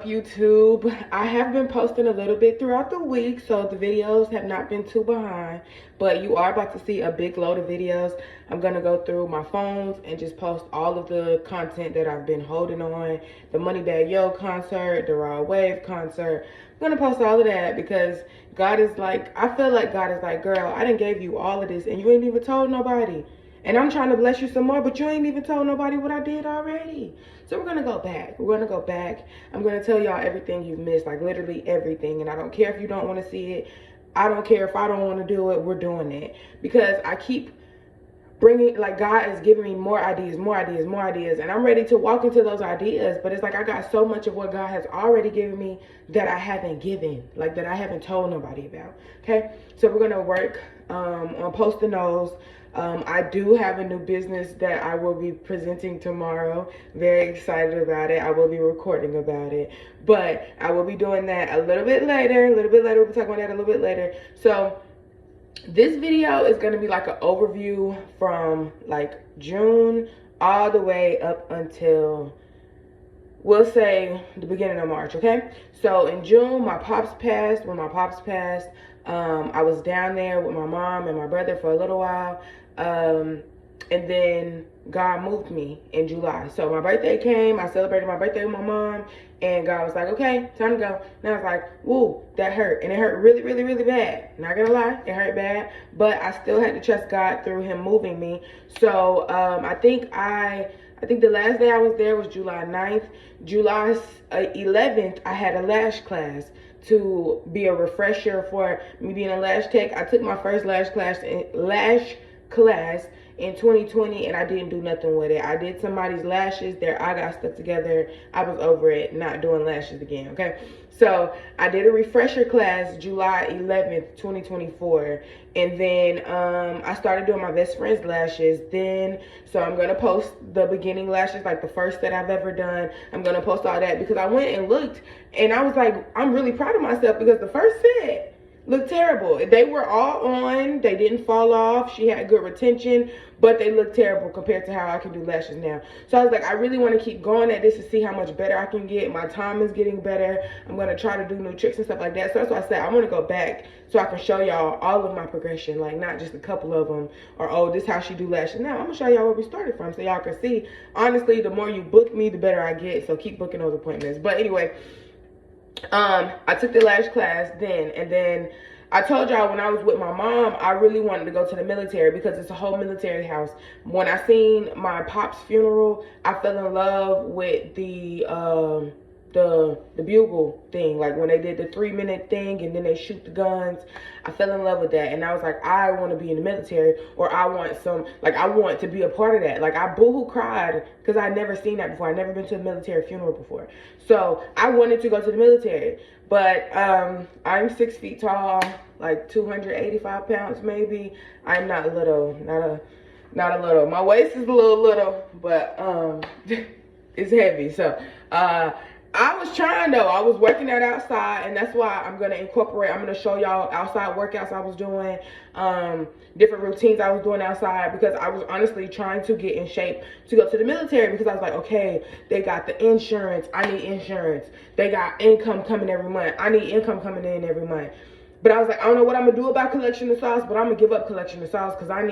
YouTube? I have been posting a little bit throughout the week, so the videos have not been too behind, but you are about to see a big load of videos. I'm gonna go through my phones and just post all of the content that I've been holding on. The Moneybagg Yo concert, the Raw Wave concert. I'm gonna post all of that because God is like, I feel like God is like, girl, I done gave you all of this and you ain't even told nobody. And I'm trying to bless you some more, but you ain't even told nobody what I did already. So we're gonna go back. We're gonna go back. I'm gonna tell y'all everything you've missed, like literally everything. And I don't care if you don't want to see it. I don't care if I don't want to do it. We're doing it because I keep bringing, like, God is giving me more ideas, and I'm ready to walk into those ideas. But it's like I got so much of what God has already given me that I haven't given, like that I haven't told nobody about. Okay, so we're gonna work on posting those. I do have a new business that I will be presenting tomorrow. Very excited about it. I will be recording about it, but I will be doing that a little bit later. We'll be talking about that a little bit later. So this video is going to be like an overview from like June all the way up until, we'll say, the beginning of March. Okay, so in June my pops passed. When my pops passed, I was down there with my mom and my brother for a little while, and then God moved me in July. So my birthday came, I celebrated my birthday with my mom, and God was like, okay, time to go. And I was like, woo, that hurt. And it hurt really, really, really bad. Not gonna lie, it hurt bad, but I still had to trust God through him moving me. So I think the last day I was there was July 9th. July 11th, I had a lash class to be a refresher for me being a lash tech. I took my first lash class in 2020, and I didn't do nothing with it. I did somebody's lashes, their eye got stuck together. I was over it, not doing lashes again. Okay, so I did a refresher class July 11th, 2024, and then I started doing my best friend's lashes then. So I'm gonna post the beginning lashes, like the first that I've ever done. I'm gonna post all that because I went and looked, and I was like, I'm really proud of myself because the first set looked terrible. They were all on, they didn't fall off. She had good retention, but they looked terrible compared to how I can do lashes now. So I was like, I really want to keep going at this to see how much better I can get. My time is getting better. I'm going to try to do new tricks and stuff like that. So that's why I said I want to go back so I can show y'all all of my progression, like not just a couple of them, or oh, this is how she do lashes. Now I'm going to show y'all where we started from so y'all can see. Honestly, the more you book me, the better I get. So keep booking those appointments. But anyway, I took the lash class then, and then I told y'all when I was with my mom, I really wanted to go to the military because it's a whole military house. When I seen my pop's funeral, I fell in love with the bugle thing, like when they did the 3-minute thing and then they shoot the guns. I fell in love with that, and I was like, I want to be in the military, or I want to be a part of that. Like, I boohoo cried because I'd never seen that before. I'd never been to a military funeral before, so I wanted to go to the military. But I'm 6 feet tall, like 285 pounds maybe. I'm not little, not a little. My waist is a little, but it's heavy. So I was trying though. I was working that outside, and that's why I'm gonna show y'all outside workouts I was doing, different routines I was doing outside, because I was honestly trying to get in shape to go to the military, because I was like, okay, they got the insurance, I need insurance. They got income coming every month, I need income coming in every month. But I was like, I don't know what I'm gonna do about collection of sauce, but I'm gonna give up collection of sauce because I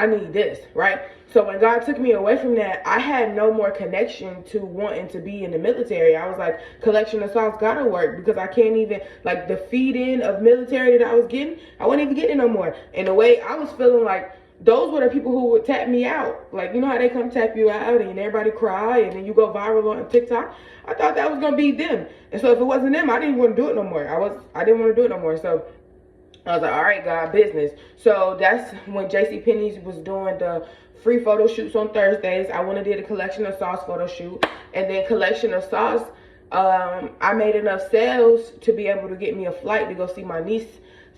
need this, right? So when God took me away from that, I had no more connection to wanting to be in the military. I was like, collection of sauce gotta work, because I can't even, like, the feed-in of military that I was getting, I wasn't even getting it no more. And the way I was feeling, like, those were the people who would tap me out. Like, you know how they come tap you out and everybody cry and then you go viral on TikTok? I thought that was gonna be them. And so if it wasn't them, I didn't want to do it no more. I didn't want to do it no more. So I was like, all right, God, business. So that's when JCPenney's was doing the free photo shoots on Thursdays. I went and did a collection of sauce photo shoot. And then collection of sauce, I made enough sales to be able to get me a flight to go see my niece.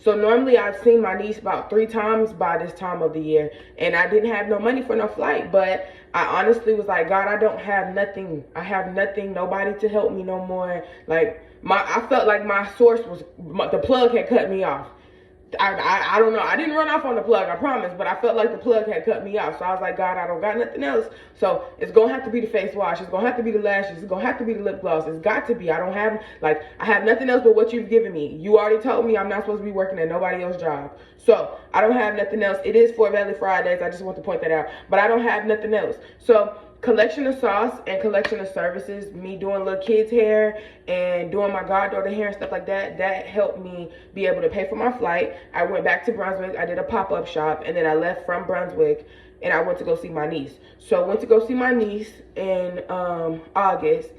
So normally I've seen my niece about 3 times by this time of the year, and I didn't have no money for no flight. But I honestly was like, God, I don't have nothing. I have nothing, nobody to help me no more. Like, I felt like my source was, the plug had cut me off. I don't know. I didn't run off on the plug, I promise, but I felt like the plug had cut me off. So I was like, God, I don't got nothing else. So it's gonna have to be the face wash. It's gonna have to be the lashes. It's gonna have to be the lip gloss. It's got to be. I don't have, like, I have nothing else but what you've given me. You already told me I'm not supposed to be working at nobody else's job. So I don't have nothing else. It is Fort Valley Fridays. I just want to point that out. But I don't have nothing else. So collection of sauce and collection of services, me doing little kids hair and doing my goddaughter hair and stuff like that, that helped me be able to pay for my flight. I went back to Brunswick. I did a pop-up shop, and then I left from Brunswick and I went to go see my niece. So I went to go see my niece in August,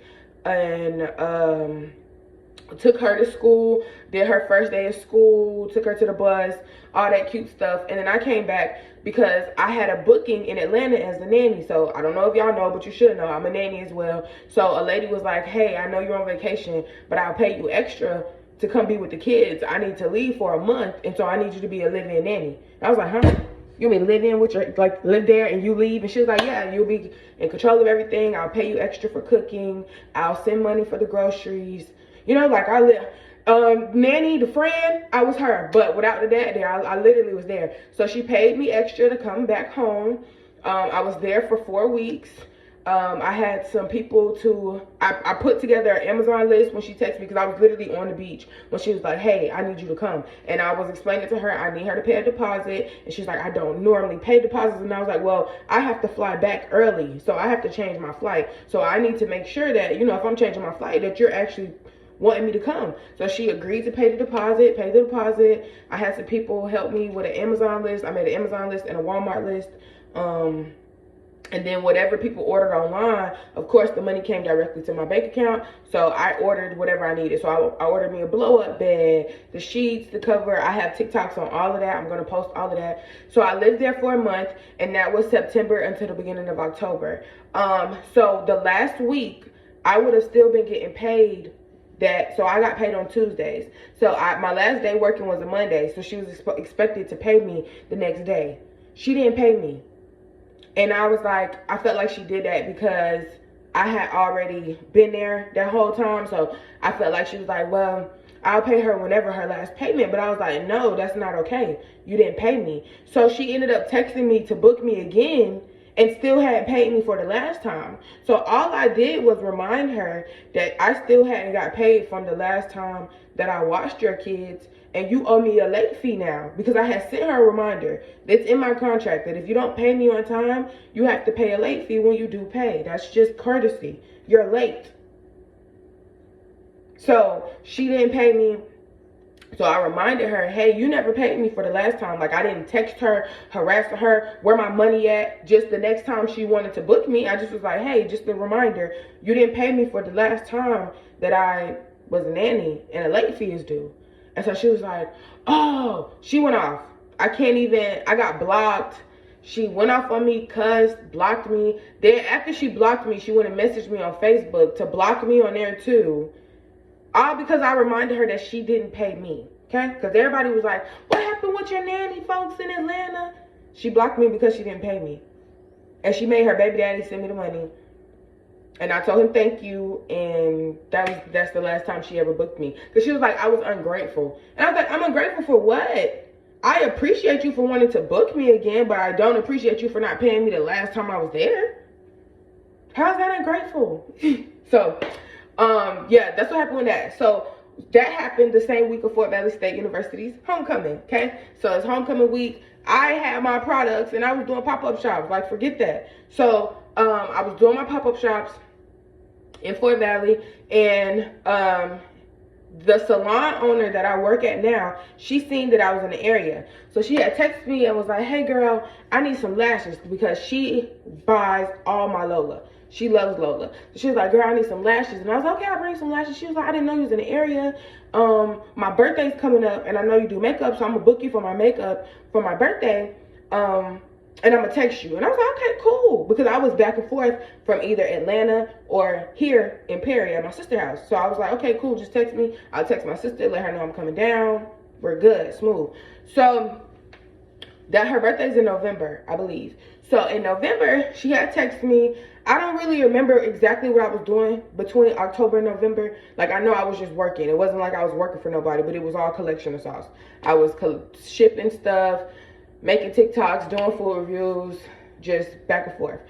and took her to school, did her first day of school, took her to the bus, all that cute stuff. And then I came back because I had a booking in Atlanta as a nanny. So I don't know if y'all know, but you should know, I'm a nanny as well. So a lady was like, hey, I know you're on vacation, but I'll pay you extra to come be with the kids. I need to leave for a month, and so I need you to be a live-in nanny. I was like, huh? You mean live in with your, like, live there and you leave? And she was like, yeah, you'll be in control of everything. I'll pay you extra for cooking. I'll send money for the groceries. You know, like, I live, nanny, the friend, I was her. But without the dad there, I literally was there. So she paid me extra to come back home. I was there for 4 weeks. I had some people I put together an Amazon list when she texted me, because I was literally on the beach when she was like, hey, I need you to come. And I was explaining to her, I need her to pay a deposit. And she's like, I don't normally pay deposits. And I was like, well, I have to fly back early, so I have to change my flight. So I need to make sure that, you know, if I'm changing my flight, that you're actually wanting me to come. So she agreed to pay the deposit, I had some people help me with an Amazon list. I made an Amazon list and a Walmart list. And then whatever people ordered online, of course, the money came directly to my bank account. So I ordered whatever I needed. So I ordered me a blow-up bed, the sheets, the cover. I have TikToks on all of that. I'm going to post all of that. So I lived there for a month, and that was September until the beginning of October. So the last week, I would have still been getting paid that. So I got paid on Tuesdays. So my last day working was a Monday. So she was expected to pay me the next day. She didn't pay me. And I was like, I felt like she did that because I had already been there that whole time. So I felt like she was like, well, I'll pay her whenever her last payment. But I was like, no, that's not okay. You didn't pay me. So she ended up texting me to book me again and still hadn't paid me for the last time. So all I did was remind her that I still hadn't got paid from the last time that I watched your kids, and you owe me a late fee now, because I had sent her a reminder. It's in my contract that if you don't pay me on time, you have to pay a late fee when you do pay. That's just courtesy. You're late. So she didn't pay me. So I reminded her, hey, you never paid me for the last time. Like, I didn't text her, harass her, where my money at. Just the next time she wanted to book me, I just was like, hey, just a reminder, you didn't pay me for the last time that I was a nanny, and a late fee is due. And so she was like, oh, she went off. I got blocked. She went off on me, cussed, blocked me. Then after she blocked me, she went and messaged me on Facebook to block me on there too. All because I reminded her that she didn't pay me, okay? Because everybody was like, what happened with your nanny folks in Atlanta? She blocked me because she didn't pay me. And she made her baby daddy send me the money. And I told him thank you, and that's the last time she ever booked me. Because she was like, I was ungrateful. And I was like, I'm ungrateful for what? I appreciate you for wanting to book me again, but I don't appreciate you for not paying me the last time I was there. How's that ungrateful? So, yeah, that's what happened with that. So that happened the same week of Fort Valley State University's homecoming, okay? So it's homecoming week. I had my products, and I was doing pop-up shops. Like, forget that. So I was doing my pop-up shops in Fort Valley, and the salon owner that I work at now, she seen that I was in the area. So she had texted me and was like, hey girl, I need some lashes, because she buys all my Lola. She loves Lola. So she was like, girl, I need some lashes. And I was like, okay, I'll bring some lashes. She was like, I didn't know you was in the area. My birthday's coming up, and I know you do makeup, so I'm gonna book you for my makeup for my birthday. And I'm gonna text you. And I was like, okay, cool. Because I was back and forth from either Atlanta or here in Perry at my sister's house. So I was like, okay, cool, just text me. I'll text my sister, let her know I'm coming down. We're good, smooth. So that her birthday's in November, I believe. So in November, she had texted me. I don't really remember exactly what I was doing between October and November. Like, I know I was just working. It wasn't like I was working for nobody, but it was all collection of sauce. I was shipping stuff, making TikToks, doing food reviews, just back and forth.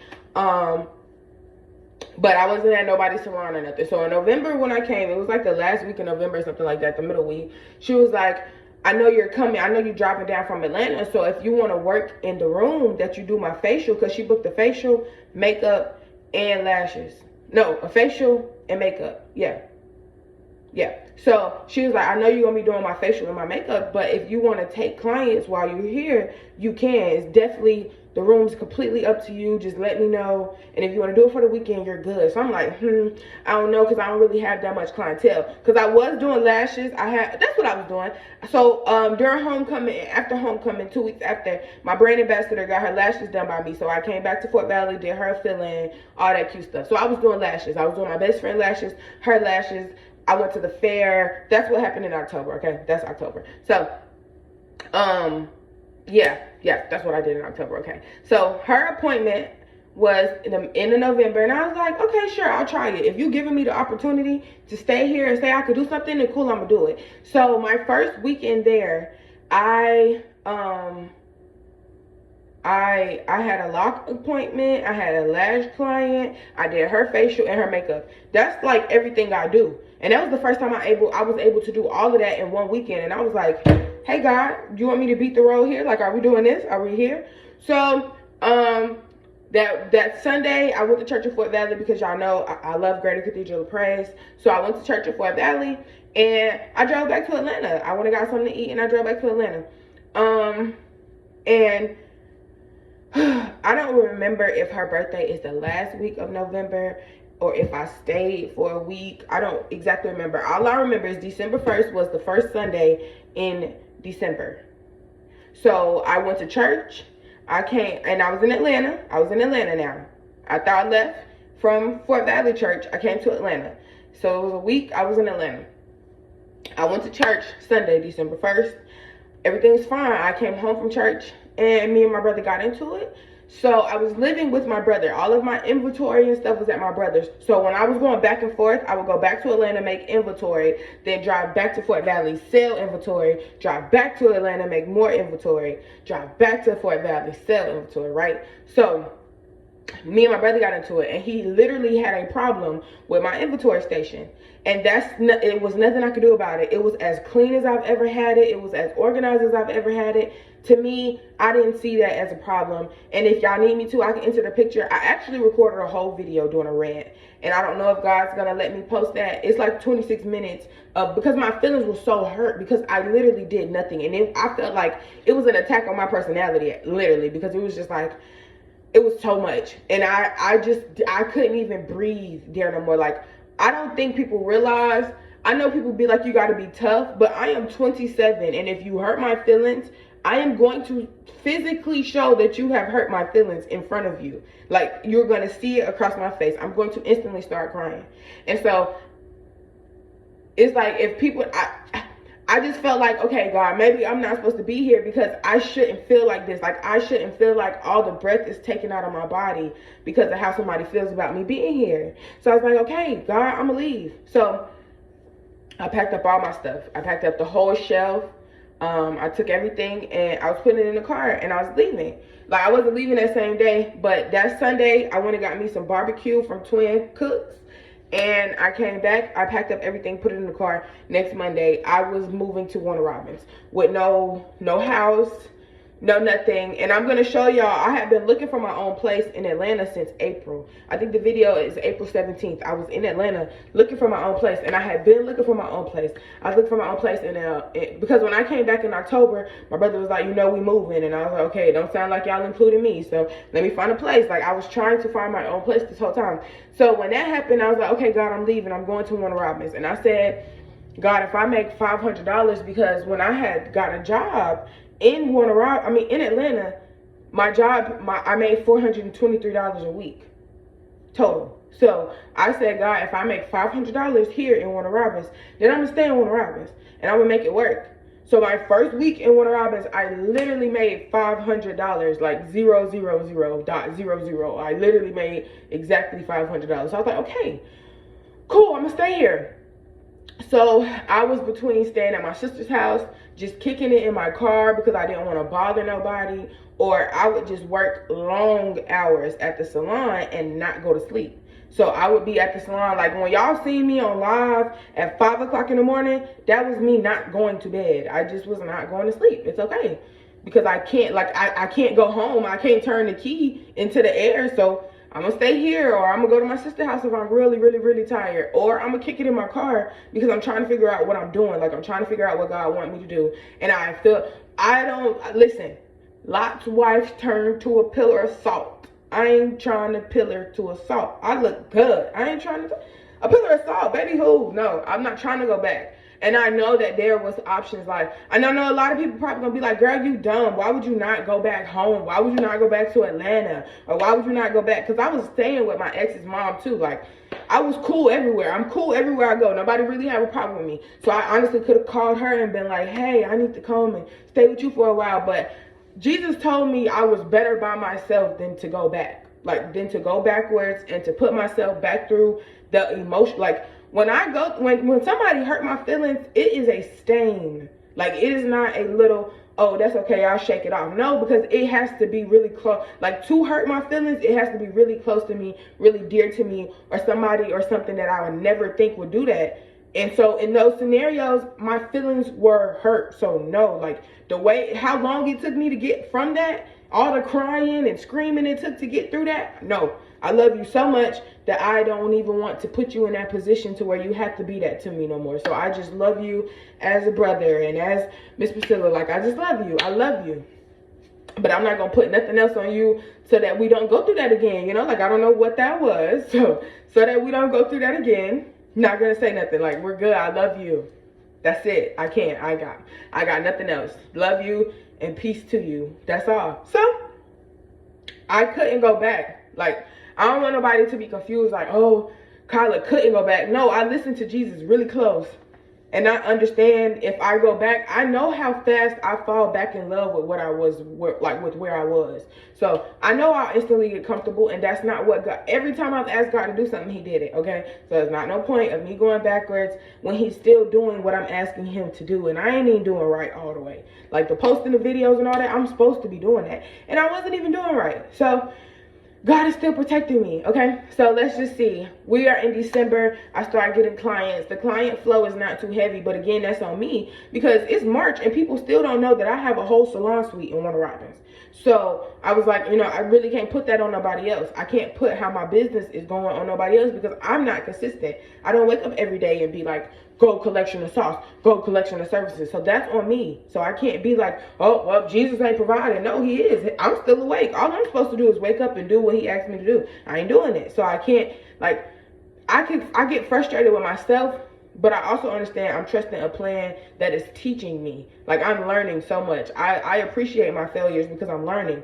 But I wasn't at nobody's salon or nothing. So in November when I came, it was like the last week of November or something like that, the middle week. She was like, I know you're coming. I know you're driving down from Atlanta. So if you want to work in the room that you do my facial, because she booked the facial, makeup, and lashes. No, a facial and makeup. Yeah. So she was like, I know you're going to be doing my facial and my makeup, but if you want to take clients while you're here, you can. It's definitely, the room's completely up to you. Just let me know. And if you want to do it for the weekend, you're good. So I'm like, I don't know, because I don't really have that much clientele. Because I was doing lashes. That's what I was doing. So during homecoming, after homecoming, 2 weeks after, my brand ambassador got her lashes done by me. So I came back to Fort Valley, did her fill-in, all that cute stuff. So I was doing lashes. I was doing my best friend lashes, her lashes. I went to the fair. That's what happened in October, okay? That's October. So, yeah, that's what I did in October, okay? So her appointment was in the November, and I was like, okay, sure, I'll try it. If you're giving me the opportunity to stay here and say I could do something, then cool, I'm gonna do it. So my first weekend there, I had a lock appointment, I had a lash client, I did her facial and her makeup. That's like everything I do. And that was the first time I was able to do all of that in one weekend. And I was like, hey God, do you want me to beat the road here? Like, are we doing this? Are we here? So that Sunday I went to church in Fort Valley, because y'all know I love Greater Cathedral of Praise. So I went to church in Fort Valley and I drove back to Atlanta. I went and got something to eat and I drove back to Atlanta. And I don't remember if her birthday is the last week of November or if I stayed for a week. I don't exactly remember. All I remember is December 1st was the first Sunday in December. So I went to church. I came, and I was in Atlanta. I was in Atlanta now. After I left from Fort Valley Church, I came to Atlanta. So it was a week I was in Atlanta. I went to church Sunday, December 1st. Everything was fine. I came home from church and me and my brother got into it. So I was living with my brother. All of my inventory and stuff was at my brother's. So when I was going back and forth, I would go back to Atlanta, make inventory, then drive back to Fort Valley, sell inventory, drive back to Atlanta, make more inventory, drive back to Fort Valley, sell inventory, right? So me and my brother got into it, and he literally had a problem with my inventory station. And it was nothing I could do about it. It was as clean as I've ever had it. It was as organized as I've ever had it. To me, I didn't see that as a problem. And if y'all need me to, I can insert a picture. I actually recorded a whole video doing a rant. And I don't know if God's going to let me post that. It's like 26 minutes because my feelings were so hurt because I literally did nothing. And I felt like it was an attack on my personality, literally, because it was just like, it was so much. And I couldn't even breathe there no more. Like, I don't think people realize, I know people be like, you got to be tough, but I am 27. And if you hurt my feelings, I am going to physically show that you have hurt my feelings in front of you. Like, you're going to see it across my face. I'm going to instantly start crying. And so it's like, if people, I just felt like, okay, God, maybe I'm not supposed to be here because I shouldn't feel like this. Like, I shouldn't feel like all the breath is taken out of my body because of how somebody feels about me being here. So I was like, okay, God, I'm going to leave. So I packed up all my stuff. I packed up the whole shelf. I took everything and I was putting it in the car and I was leaving. Like, I wasn't leaving that same day, but that Sunday I went and got me some barbecue from Twin Cooks. And I came back, I packed up everything, put it in the car. Next Monday, I was moving to Warner Robins with no house, no nothing. And I'm gonna show y'all, I have been looking for my own place in Atlanta since April. I think the video is April 17th. I was in Atlanta looking for my own place, and I had been looking for my own place. I was looking for my own place because when I came back in October, my brother was like, you know, we moving. And I was like, okay, don't sound like y'all included me. So let me find a place. Like, I was trying to find my own place this whole time. So when that happened, I was like, okay, God, I'm leaving. I'm going to Warner Robins. And I said, God, if I make $500, because when I had got a job in in Atlanta, my job, I made $423 a week total. So I said, God, if I make $500 here in Warner Robins, then I'm gonna stay in Warner Robins and I'm gonna make it work. So my first week in Warner Robins, I literally made $500, like 000.00. I literally made exactly $500. So I was like, okay, cool, I'm gonna stay here. So I was between staying at my sister's house, just kicking it in my car because I didn't want to bother nobody, or I would just work long hours at the salon and not go to sleep. So I would be at the salon, like when y'all see me on live at 5 o'clock in the morning, that was me not going to bed. I just was not going to sleep. It's okay. Because I can't, like, I can't go home. I can't turn the key into the air. So I'm gonna stay here, or I'm gonna go to my sister's house if I'm really, really, really tired, or I'm gonna kick it in my car because I'm trying to figure out what I'm doing. Like, I'm trying to figure out what God wants me to do. And listen, Lot's wife turned to a pillar of salt. I ain't trying to pillar to a salt. I look good. I ain't trying to, a pillar of salt, baby, who? No, I'm not trying to go back. And I know that there was options. Like, I know a lot of people probably gonna be like, girl, you dumb. Why would you not go back home? Why would you not go back to Atlanta? Or why would you not go back? Because I was staying with my ex's mom too. Like, I was cool everywhere. I'm cool everywhere I go. Nobody really have a problem with me. So I honestly could have called her and been like, hey, I need to come and stay with you for a while. But Jesus told me I was better by myself than to go back. Like, than to go backwards and to put myself back through the emotion. Like, when somebody hurt my feelings, it is a stain. Like, it is not a little, oh, that's okay, I'll shake it off. No, because it has to be really close. Like, to hurt my feelings, it has to be really close to me, really dear to me, or somebody or something that I would never think would do that. And so in those scenarios, my feelings were hurt. So no, like, how long it took me to get from that, all the crying and screaming it took to get through that, no. I love you so much that I don't even want to put you in that position to where you have to be that to me no more. So I just love you as a brother, and as Miss Priscilla, like, I just love you. I love you. But I'm not going to put nothing else on you so that we don't go through that again. You know, like, I don't know what that was. So that we don't go through that again. Not going to say nothing. Like, we're good. I love you. That's it. I got nothing else. Love you and peace to you. That's all. So I couldn't go back. Like, I don't want nobody to be confused, like, oh, Kyla couldn't go back. No, I listened to Jesus really close. And I understand if I go back, I know how fast I fall back in love with what I was, like, with where I was. So I know I'll instantly get comfortable, and that's not what God, every time I've asked God to do something, he did it, okay? So there's not no point of me going backwards when he's still doing what I'm asking him to do, and I ain't even doing right all the way. Like, the posting the videos and all that, I'm supposed to be doing that, and I wasn't even doing right. So God is still protecting me, okay? So let's just see. We are in December. I start getting clients. The client flow is not too heavy, but again, that's on me because it's March and people still don't know that I have a whole salon suite in Warner Robins. So I was like, I really can't put that on nobody else. I can't put how my business is going on nobody else because I'm not consistent. I don't wake up every day and be like, go collection of sauce, go collection of services. So that's on me. So I can't be like, oh, well, Jesus ain't providing. No, he is. I'm still awake. All I'm supposed to do is wake up and do what he asked me to do. I ain't doing it. So I can't, like, I get frustrated with myself, but I also understand I'm trusting a plan that is teaching me. Like, I'm learning so much. I appreciate my failures because I'm learning.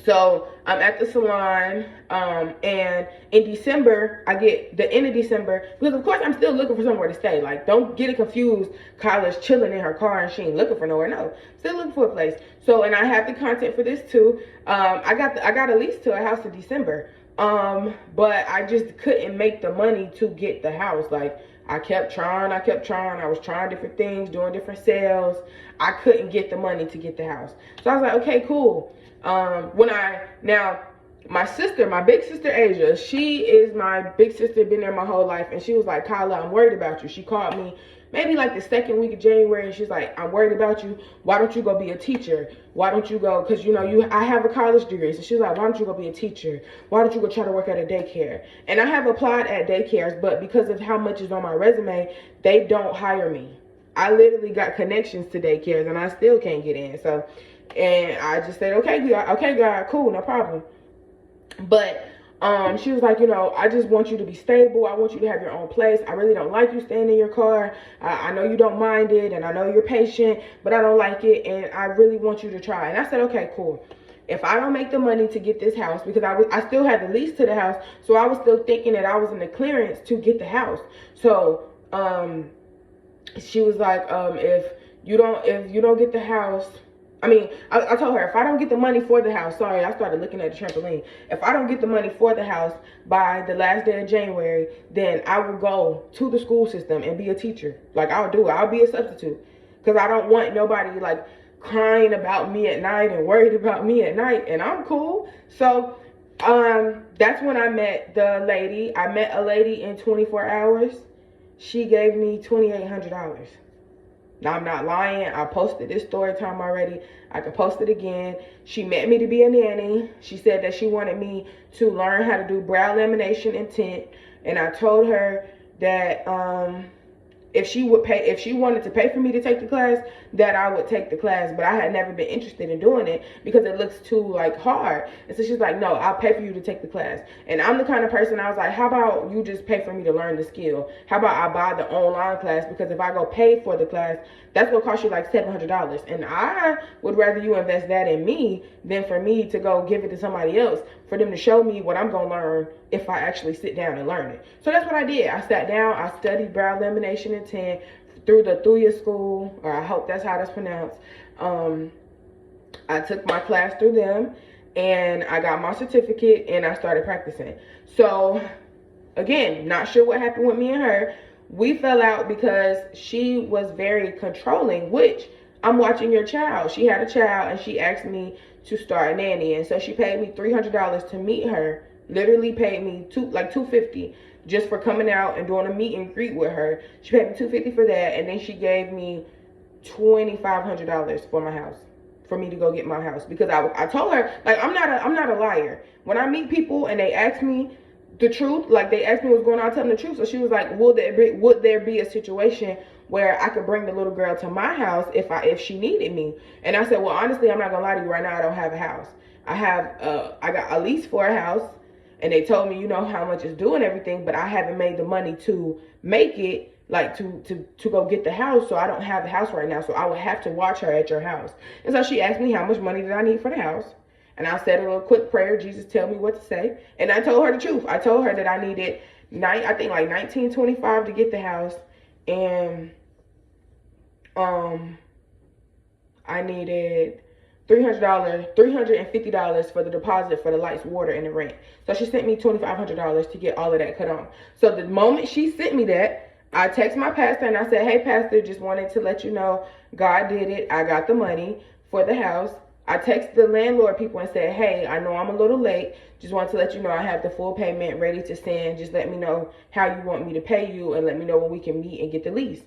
So I'm at the salon, and in December, I get the end of December, because of course I'm still looking for somewhere to stay. Like, don't get it confused. Kyla's chilling in her car and she ain't looking for nowhere. No, still looking for a place. So, and I have the content for this too. I got a lease to a house in December, but I just couldn't make the money to get the house. Like, I kept trying. I was trying different things, doing different sales. I couldn't get the money to get the house. So I was like, okay, cool. My sister, my big sister Asia, she is my big sister, been there my whole life, and she was like, Kyla, I'm worried about you. She called me maybe like the second week of January, and she's like, I'm worried about you. Why don't you go be a teacher? Why don't you go, because I have a college degree. So she's like, why don't you go be a teacher? Why don't you go try to work at a daycare? And I have applied at daycares, but because of how much is on my resume, they don't hire me. I literally got connections to daycares, and I still can't get in. So, and I just said, okay, God, cool, no problem. But she was like, I just want you to be stable. I want you to have your own place. I really don't like you staying in your car. I know you don't mind it, and I know you're patient, but I don't like it, and I really want you to try. And I said, okay, cool. If I don't make the money to get this house, because I still had the lease to the house, so I was still thinking that I was in the clearance to get the house. So she was like, if if you don't get the house, I told her, if I don't get the money for the house, sorry, I started looking at the trampoline. If I don't get the money for the house by the last day of January, then I will go to the school system and be a teacher. Like, I'll do it. I'll be a substitute. Because I don't want nobody, like, crying about me at night and worried about me at night. And I'm cool. So, that's when I met the lady. I met a lady in 24 hours. She gave me $2,800. Now, I'm not lying. I posted this story time already. I can post it again. She met me to be a nanny. She said that she wanted me to learn how to do brow lamination and tint. And I told her that if she wanted to pay for me to take the class, that I would take the class. But I had never been interested in doing it because it looks too, like, hard. And so she's like, no, I'll pay for you to take the class. And I'm the kind of person, I was like, how about you just pay for me to learn the skill? How about I buy the online class? Because if I go pay for the class, that's going to cost you like $700. And I would rather you invest that in me than for me to go give it to somebody else for them to show me what I'm going to learn if I actually sit down and learn it. So that's what I did. I sat down, I studied brow lamination and tint through the Thuya school, or I hope that's how that's pronounced. I took my class through them, and I got my certificate, and I started practicing. So, again, not sure what happened with me and her. We fell out because she was very controlling, which I'm watching your child. She had a child, and she asked me to start a nanny, and so she paid me $300 to meet her. Literally paid me $250 just for coming out and doing a meet and greet with her. She paid me $250 for that, and then she gave me $2,500 for my house, for me to go get my house, because I told her, like, I'm not a liar. When I meet people and they ask me the truth, like, they asked me what's going on, I tell them the truth. So she was like, would there be a situation where I could bring the little girl to my house if she needed me? And I said, well, honestly, I'm not gonna lie to you, right now I don't have a house. I got a lease for a house, and they told me, you know, how much it's due and everything, but I haven't made the money to make it, like, to go get the house. So I don't have the house right now, so I would have to watch her at your house. And so she asked me how much money did I need for the house. And I said a little quick prayer, Jesus, tell me what to say. And I told her the truth. I told her that I needed, I think, like $1,925 to get the house. And I needed $350 for the deposit for the lights, water, and the rent. So she sent me $2,500 to get all of that cut off. So the moment she sent me that, I text my pastor and I said, hey, pastor, just wanted to let you know God did it. I got the money for the house. I texted the landlord people and said, hey, I know I'm a little late. Just wanted to let you know I have the full payment ready to send. Just let me know how you want me to pay you, and let me know when we can meet and get the lease.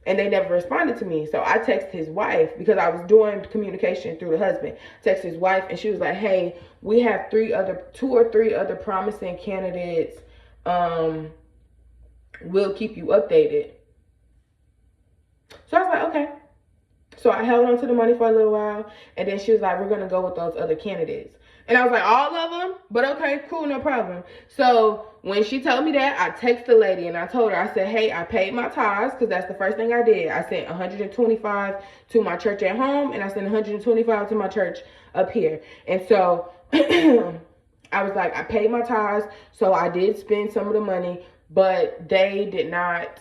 And they never responded to me. So I texted his wife, because I was doing communication through the husband. Texted his wife, and she was like, hey, we have 2 or 3 other promising candidates. We'll keep you updated. So I was like, okay. So I held on to the money for a little while, and then she was like, we're going to go with those other candidates. And I was like, all of them? But okay, cool, no problem. So when she told me that, I texted the lady and I told her, I said, hey, I paid my tithes, because that's the first thing I did. I sent $125 to my church at home, and I sent $125 to my church up here. And so I was like, I paid my tithes, so I did spend some of the money, but they did not,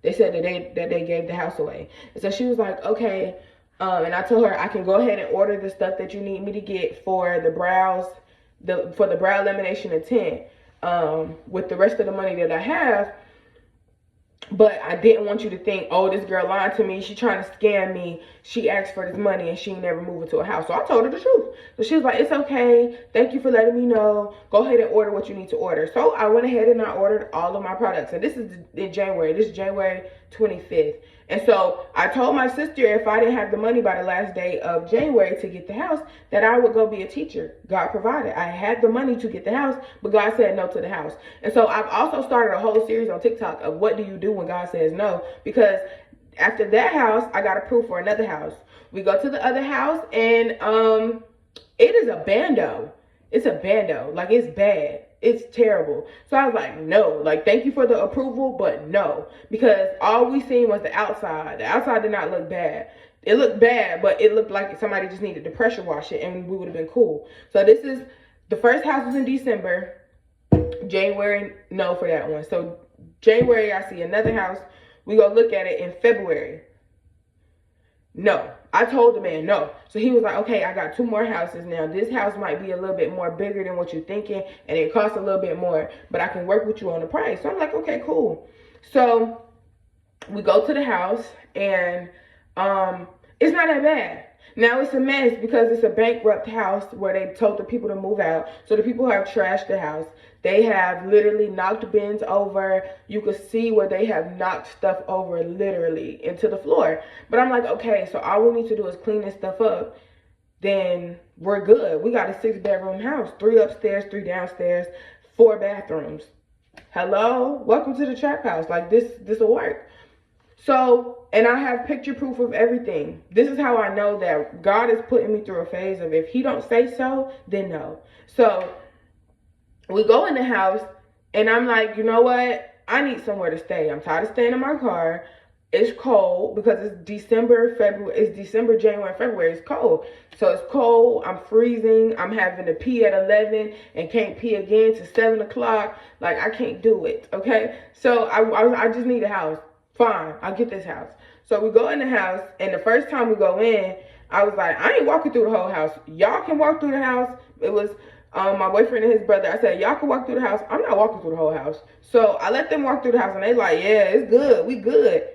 they said that they gave the house away. And so she was like, okay. And I told her I can go ahead and order the stuff that you need me to get for the brows, for the brow lamination and tint, with the rest of the money that I have. But I didn't want you to think, oh, this girl lied to me. She trying to scam me. She asked for this money and she never moved into a house. So I told her the truth. So she was like, it's okay. Thank you for letting me know. Go ahead and order what you need to order. So I went ahead and I ordered all of my products. And this is in January. This is January 25th. And so I told my sister if I didn't have the money by the last day of January to get the house, that I would go be a teacher. God provided. I had the money to get the house, but God said no to the house. And so I've also started a whole series on TikTok of what do you do when God says no? Because after that house, I got approved for another house. We go to the other house, and it is a bando. It's a bando. Like, it's bad. It's terrible. So I was like, no. Like, thank you for the approval, but no. Because all we seen was the outside. The outside did not look bad. It looked bad, but it looked like somebody just needed to pressure wash it, and we would have been cool. So this is, the first house was in December. January, no for that one. So January, I see another house We go look at it in February. No. I told the man no. So he was like, okay, I got 2 more houses now. This house might be a little bit more bigger than what you're thinking, and it costs a little bit more, but I can work with you on the price. So I'm like, okay, cool. So we go to the house, and it's not that bad. Now it's a mess because it's a bankrupt house where they told the people to move out. So the people have trashed the house. They have literally knocked bins over. You could see where they have knocked stuff over literally into the floor. But I'm like, okay, so all we need to do is clean this stuff up. Then we're good. We got a 6-bedroom house, 3 upstairs, 3 downstairs, 4 bathrooms. Hello? Welcome to the trap house. Like this will work. So, and I have picture proof of everything. This is how I know that God is putting me through a phase of if he don't say so, then no. So we go in the house and I'm like, you know what? I need somewhere to stay. I'm tired of staying in my car. It's cold because it's December, January, February. It's cold. So it's cold. I'm freezing. I'm having to pee at 11 and can't pee again till 7 o'clock. Like, I can't do it. Okay. So I just need a house. Fine, I'll get this house. So we go in the house, and the first time we go in, I was like, I ain't walking through the whole house. Y'all can walk through the house. It was my boyfriend and his brother. I said, y'all can walk through the house. I'm not walking through the whole house. So I let them walk through the house, and they like, yeah, it's good. We good.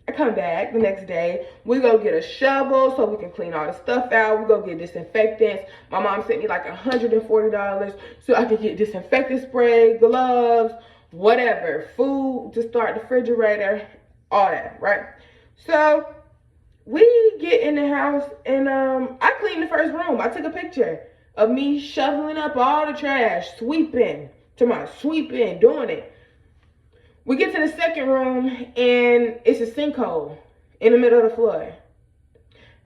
I come back the next day. We go get a shovel so we can clean all the stuff out. We go get disinfectants. My mom sent me like $140 so I could get disinfectant spray, gloves, whatever, food to start the refrigerator, all that, right? So we get in the house and I cleaned the first room. I took a picture of me shoveling up all the trash, sweeping, doing it. We get to the second room and it's a sinkhole in the middle of the floor.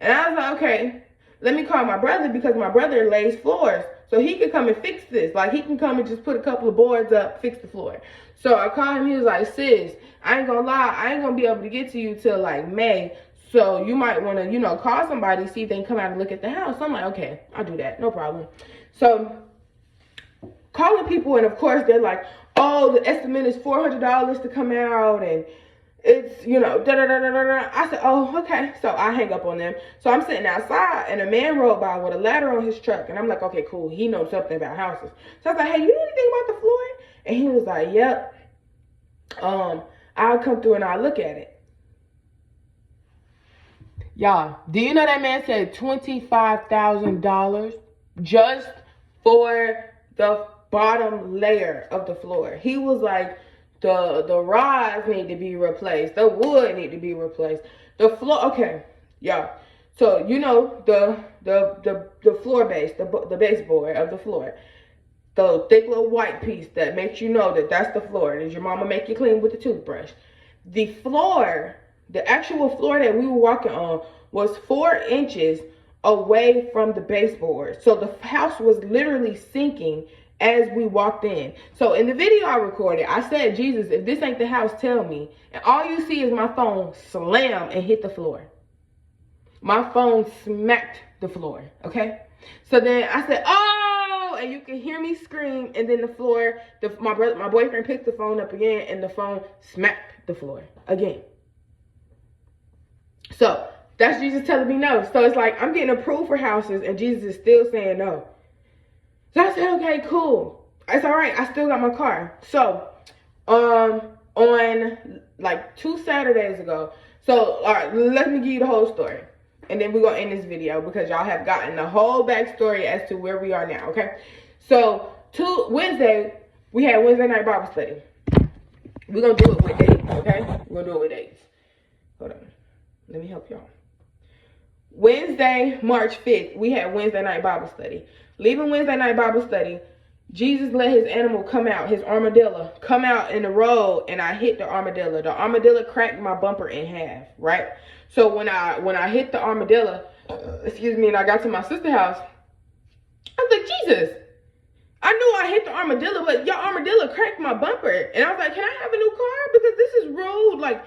And I was like, okay, let me call my brother because my brother lays floors. So he can come and fix this. Like, he can come and just put a couple of boards up, fix the floor. So I called him. He was like, sis, I ain't gonna lie. I ain't gonna be able to get to you till like May. So you might want to, call somebody, see if they can come out and look at the house. I'm like, okay, I'll do that. No problem. So calling people, and of course, they're like, oh, the estimate is $400 to come out, and it's, da-da-da-da-da-da. I said, oh, okay. So I hang up on them. So I'm sitting outside, and a man rolled by with a ladder on his truck. And I'm like, okay, cool. He knows something about houses. So I was like, hey, you know anything about the floor? And he was like, yep. I'll come through and I'll look at it. Y'all, do you know that man said $25,000 just for the bottom layer of the floor? He was like, the rods need to be replaced. The wood need to be replaced. The floor, okay, y'all. So the floor base, the baseboard of the floor, the thick little white piece that makes you know that that's the floor. Does your mama make you clean with the toothbrush? The floor, the actual floor that we were walking on was 4 inches away from the baseboard. So the house was literally sinking as we walked in. So in the video I recorded, I said, Jesus, if this ain't the house, tell me. And all you see is my phone slam and hit the floor. My phone smacked the floor, okay? So then I said, oh, and you can hear me scream, and then the floor, my boyfriend picked the phone up again, and the phone smacked the floor again. So that's Jesus telling me no. So it's like I'm getting approved for houses, and Jesus is still saying no. So I said, okay, cool. It's all right. I still got my car. So, on like 2 Saturdays ago. So, all right, let me give you the whole story. And then we're going to end this video because y'all have gotten the whole backstory as to where we are now, okay? So, Wednesday, we had Wednesday night Bible study. We're going to do it with dates, okay? We're going to do it with dates. Hold on. Let me help y'all. Wednesday, March 5th, we had Wednesday night Bible study. Leaving Wednesday night Bible study, Jesus let his animal come out, his armadillo, come out in the road, and I hit the armadillo. The armadillo cracked my bumper in half, right? So when I hit the armadillo, and I got to my sister's house, I was like, Jesus, I knew I hit the armadillo, but your armadillo cracked my bumper. And I was like, can I have a new car? Because this is rude. Like,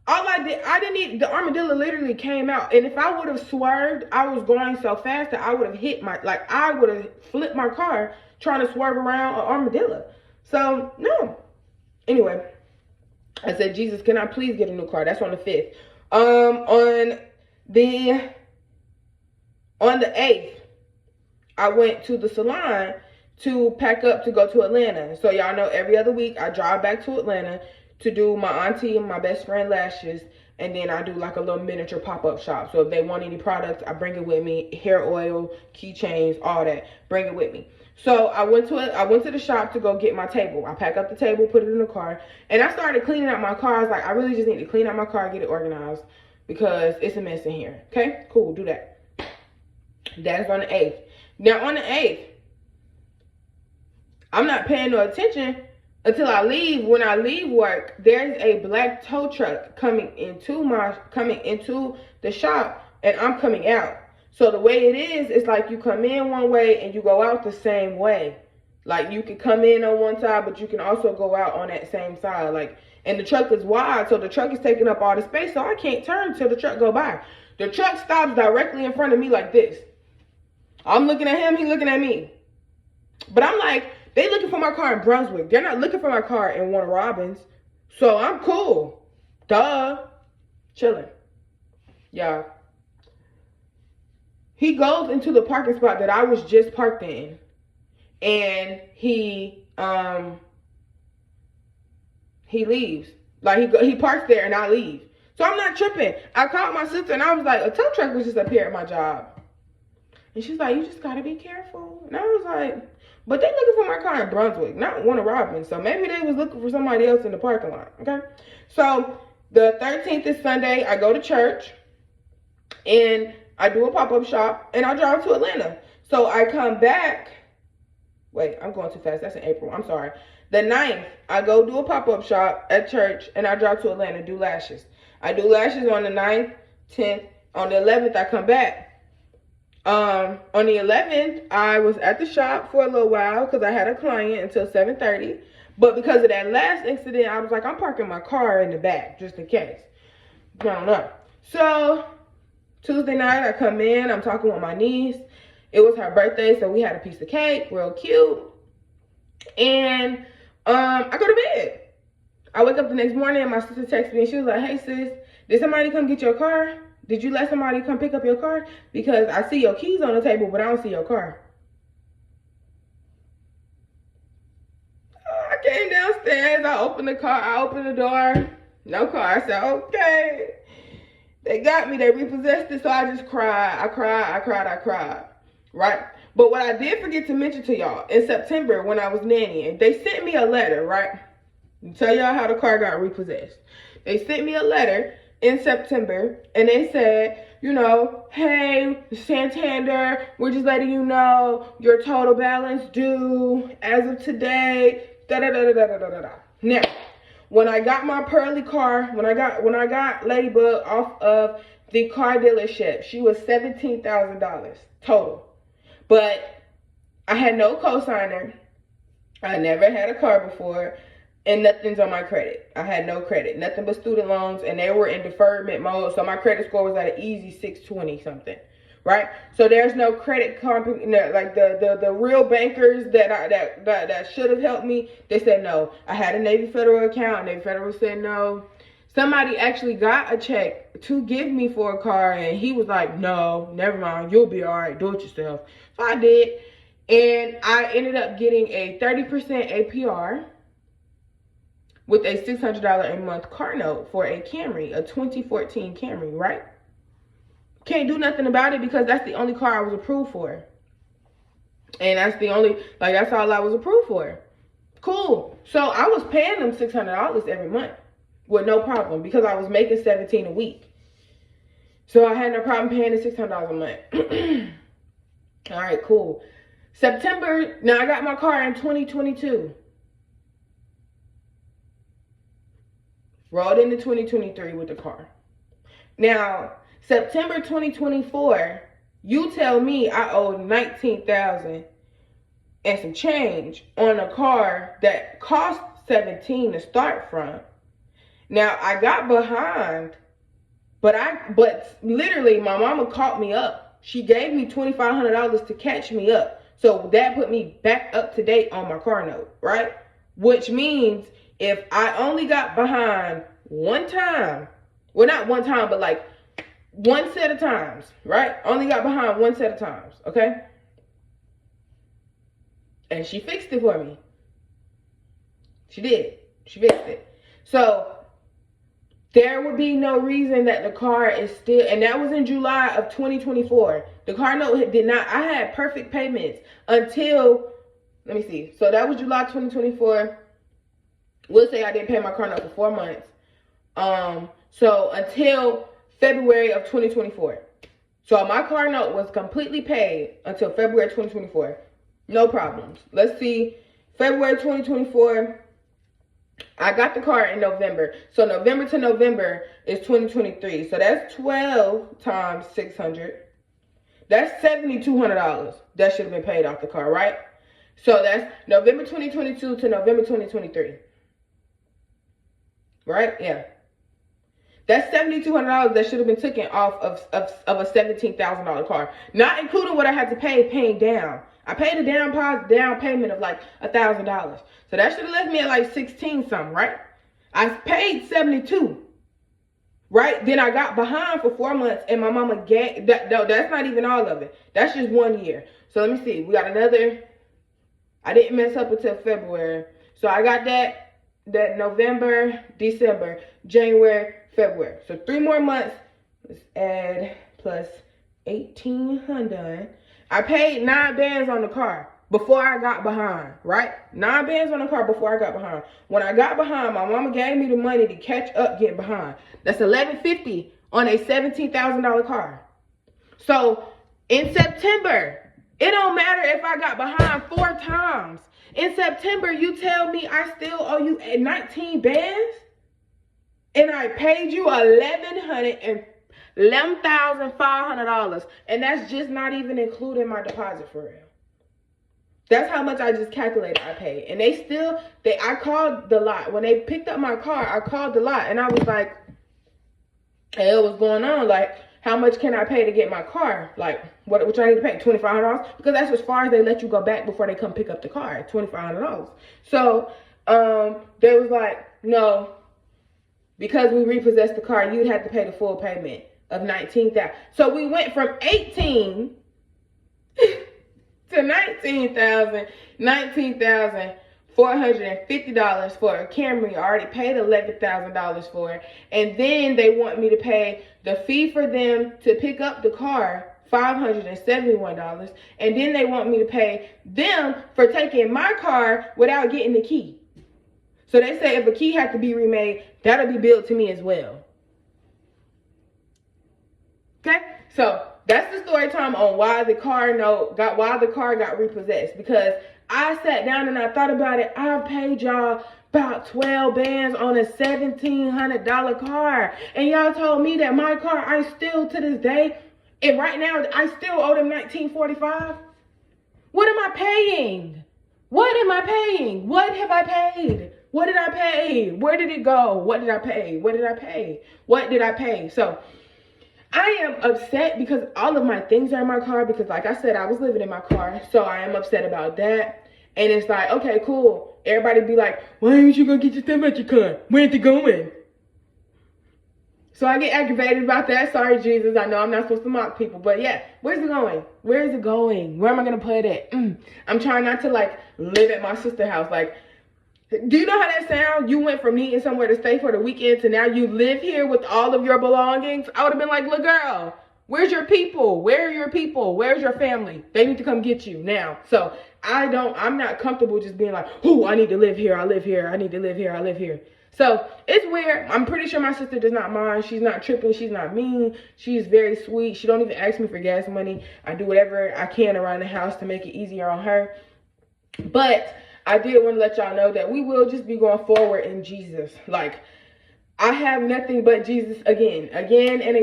all I didn't need, the armadillo literally came out. And if I would have swerved, I was going so fast that I would have hit I would have flipped my car trying to swerve around an armadillo. So, no. Anyway, I said, Jesus, can I please get a new car? That's on the 5th. On the 8th, I went to the salon to pack up to go to Atlanta. So y'all know every other week I drive back to Atlanta to do my auntie and my best friend lashes. And then I do like a little miniature pop-up shop. So if they want any products, I bring it with me. Hair oil, keychains, all that. Bring it with me. So I went to the shop to go get my table. I pack up the table, put it in the car. And I started cleaning out my car. I was like, I really just need to clean out my car, get it organized. Because it's a mess in here. Okay? Cool, do that. That is on the 8th. Now on the 8th, I'm not paying no attention until I leave. When I leave work, there's a black tow truck coming into the shop, and I'm coming out. So the way it is, it's like you come in one way and you go out the same way. Like you can come in on one side, but you can also go out on that same side. Like, and the truck is wide, so the truck is taking up all the space, so I can't turn till the truck go by. The truck stops directly in front of me like this. I'm looking at him, he looking at me. But I'm like, they looking for my car in Brunswick. They're not looking for my car in Warner Robins. So I'm cool. Duh. Chilling. Yeah. He goes into the parking spot that I was just parked in. And he leaves. Like he parks there and I leave. So I'm not tripping. I called my sister and I was like, a tow truck was just up here at my job. And she's like, you just gotta be careful. And I was like, but they looking for my car in Brunswick, not Warner Robins. So maybe they was looking for somebody else in the parking lot, okay? So the 13th is Sunday. I go to church and I do a pop-up shop and I drive to Atlanta. So I come back. Wait, I'm going too fast. That's in April. I'm sorry. The 9th, I go do a pop-up shop at church and I drive to Atlanta, do lashes. I do lashes on the 9th, 10th. On the 11th, I come back. On the 11th, I was at the shop for a little while because I had a client until 7:30. But because of that last incident, I was like, I'm parking my car in the back just in case. I don't know. So Tuesday night, I come in. I'm talking with my niece. It was her birthday, so we had a piece of cake, real cute. And I go to bed. I wake up the next morning and my sister texts me and she was like, hey sis, did somebody come get your car? Did you let somebody come pick up your car? Because I see your keys on the table, but I don't see your car. I came downstairs. I opened the car. I opened the door. No car. I said, okay. They got me. They repossessed it. So I just cried. I cried. Right? But what I did forget to mention to y'all, in September when I was nannying, they sent me a letter, right? To tell y'all how the car got repossessed. They sent me a letter in September, and they said, you know, hey, Santander, we're just letting you know your total balance due as of today. Now, when I got my pearly car, when I got Ladybug off of the car dealership, she was $17,000 total. But I had no cosigner. I never had a car before. And nothing's on my credit. I had no credit. Nothing but student loans. And they were in deferment mode. So my credit score was at an easy 620 something. Right? So there's no credit company. Like the real bankers that should have helped me. They said no. I had a Navy Federal account. Navy Federal said no. Somebody actually got a check to give me for a car. And he was like, no, never mind. You'll be all right. Do it yourself. So I did. And I ended up getting a 30% APR. With a $600 a month car note for a Camry, a 2014 Camry, right? Can't do nothing about it because that's the only car I was approved for. And that's that's all I was approved for. Cool. So I was paying them $600 every month with no problem because I was making $17 a week. So I had no problem paying the $600 a month. All right, cool. September, now I got my car in 2022. Rolled into 2023 with the car. Now, September 2024, you tell me I owed $19,000 and some change on a car that cost $17,000 to start from. Now, I got behind, but literally my mama caught me up. She gave me $2,500 to catch me up. So that put me back up to date on my car note, right? Which means If I only got behind one time, well, not one time, but like one set of times, right? Only got behind one set of times, okay? And she fixed it for me. She did. She fixed it. So there would be no reason that the car is still, and that was in July of 2024. The car note did not, I had perfect payments until, let me see. So that was July 2024. We'll say I didn't pay my car note for 4 months. So until February of 2024. So my car note was completely paid until February 2024. No problems. Let's see. February 2024. I got the car in November. So November to November is 2023. So that's 12 times 600. That's $7,200. That should have been paid off the car, right? So that's November 2022 to November 2023. Right? Yeah. That's $7,200 that should have been taken off of a $17,000 car. Not including what I had to pay paying down. I paid a down payment of like $1,000. So that should have left me at like 16 something, right? I paid 72. Right? Then I got behind for 4 months and my mama gave that. No, that's not even all of it. That's just 1 year. So let me see. We got another. I didn't mess up until February. So I got that November, December, January, February. So 3 more months. Let's add plus 1,800. I paid 9 bands on the car before I got behind, right? 9 bands on the car before I got behind. When I got behind, my mama gave me the money to catch up getting behind. That's $1,150 on a $17,000 car. So in September, it don't matter if I got behind 4 times. In September, you tell me I still owe you 19 bands? And I paid you $11,500. And that's just not even including my deposit for real. That's how much I just calculated I paid. And I called the lot. When they picked up my car, I called the lot. And I was like, hey, what's going on? Like, how much can I pay to get my car? Like, what I need to pay? $2,500? Because that's as far as they let you go back before they come pick up the car. $2,500. So, they was like, no, because we repossessed the car, you'd have to pay the full payment of $19,000. So we went from 18 to $19,450 for a Camry. I already paid $11,000 for it. And then they want me to pay the fee for them to pick up the car, $571. And then they want me to pay them for taking my car without getting the key. So they say if a key had to be remade, that'll be billed to me as well. Okay? So that's the story time on why the car got repossessed. Because I sat down and I thought about it. I paid y'all about 12 bands on a $1,700 car. And y'all told me that my car, I still to this day, and right now, I still owe them $1,945. What am I paying? What am I paying? What have I paid? What did I pay? Where did it go? What did I pay? What did I pay? What did I pay? So I am upset because all of my things are in my car because like I said, I was living in my car. So I am upset about that. And it's like, okay, cool. Everybody be like, why ain't you gonna get your stuff out your car? Where's it going? So I get aggravated about that. Sorry, Jesus. I know I'm not supposed to mock people. But yeah, where's it going? Where is it going? Where am I going to put it? I'm trying not to like live at my sister's house. Like, do you know how that sounds? You went from needing somewhere to stay for the weekend to now you live here with all of your belongings. I would have been like, look, girl, where's your people? Where are your people? Where's your family? They need to come get you now. So I'm not comfortable just being like, oh, I need to live here. I live here. I need to live here. I live here. So it's weird. I'm pretty sure my sister does not mind. She's not tripping. She's not mean. She's very sweet. She don't even ask me for gas money. I do whatever I can around the house to make it easier on her. But I did want to let y'all know that we will just be going forward in Jesus. Like, I have nothing but Jesus again and again and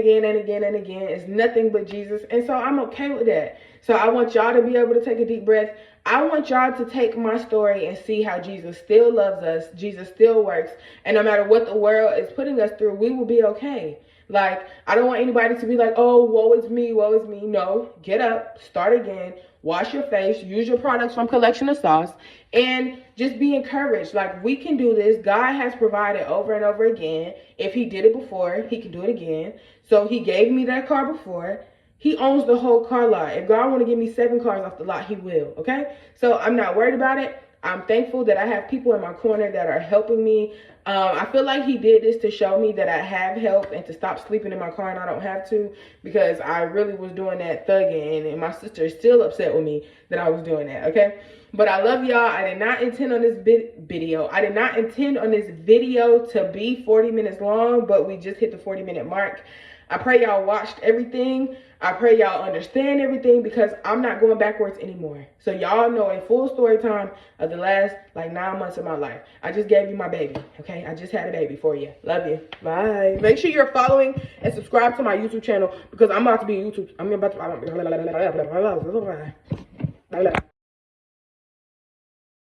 again. It's nothing but Jesus. And so I'm okay with that. So I want y'all to be able to take a deep breath. I want y'all to take my story and see how Jesus still loves us. Jesus still works. And no matter what the world is putting us through, we will be okay. Like, I don't want anybody to be like, oh, woe is me, woe is me. No, get up, start again, wash your face, use your products from Collection of Sauce, and just be encouraged. Like, we can do this. God has provided over and over again. If he did it before, he can do it again. So he gave me that car before. He owns the whole car lot. If God want to give me 7 cars off the lot, he will, okay? So I'm not worried about it. I'm thankful that I have people in my corner that are helping me. I feel like he did this to show me that I have help and to stop sleeping in my car and I don't have to, because I really was doing that thugging, and my sister is still upset with me that I was doing that, okay? But I love y'all. I did not intend on this video. I did not intend on this video to be 40 minutes long, but we just hit the 40-minute mark. I pray y'all watched everything. I pray y'all understand everything, because I'm not going backwards anymore. So y'all know a full story time of the last like 9 months of my life. I just gave you my baby, okay? I just had a baby for you. Love you. Bye. Make sure you're following and subscribe to my YouTube channel, because I'm about to be YouTube.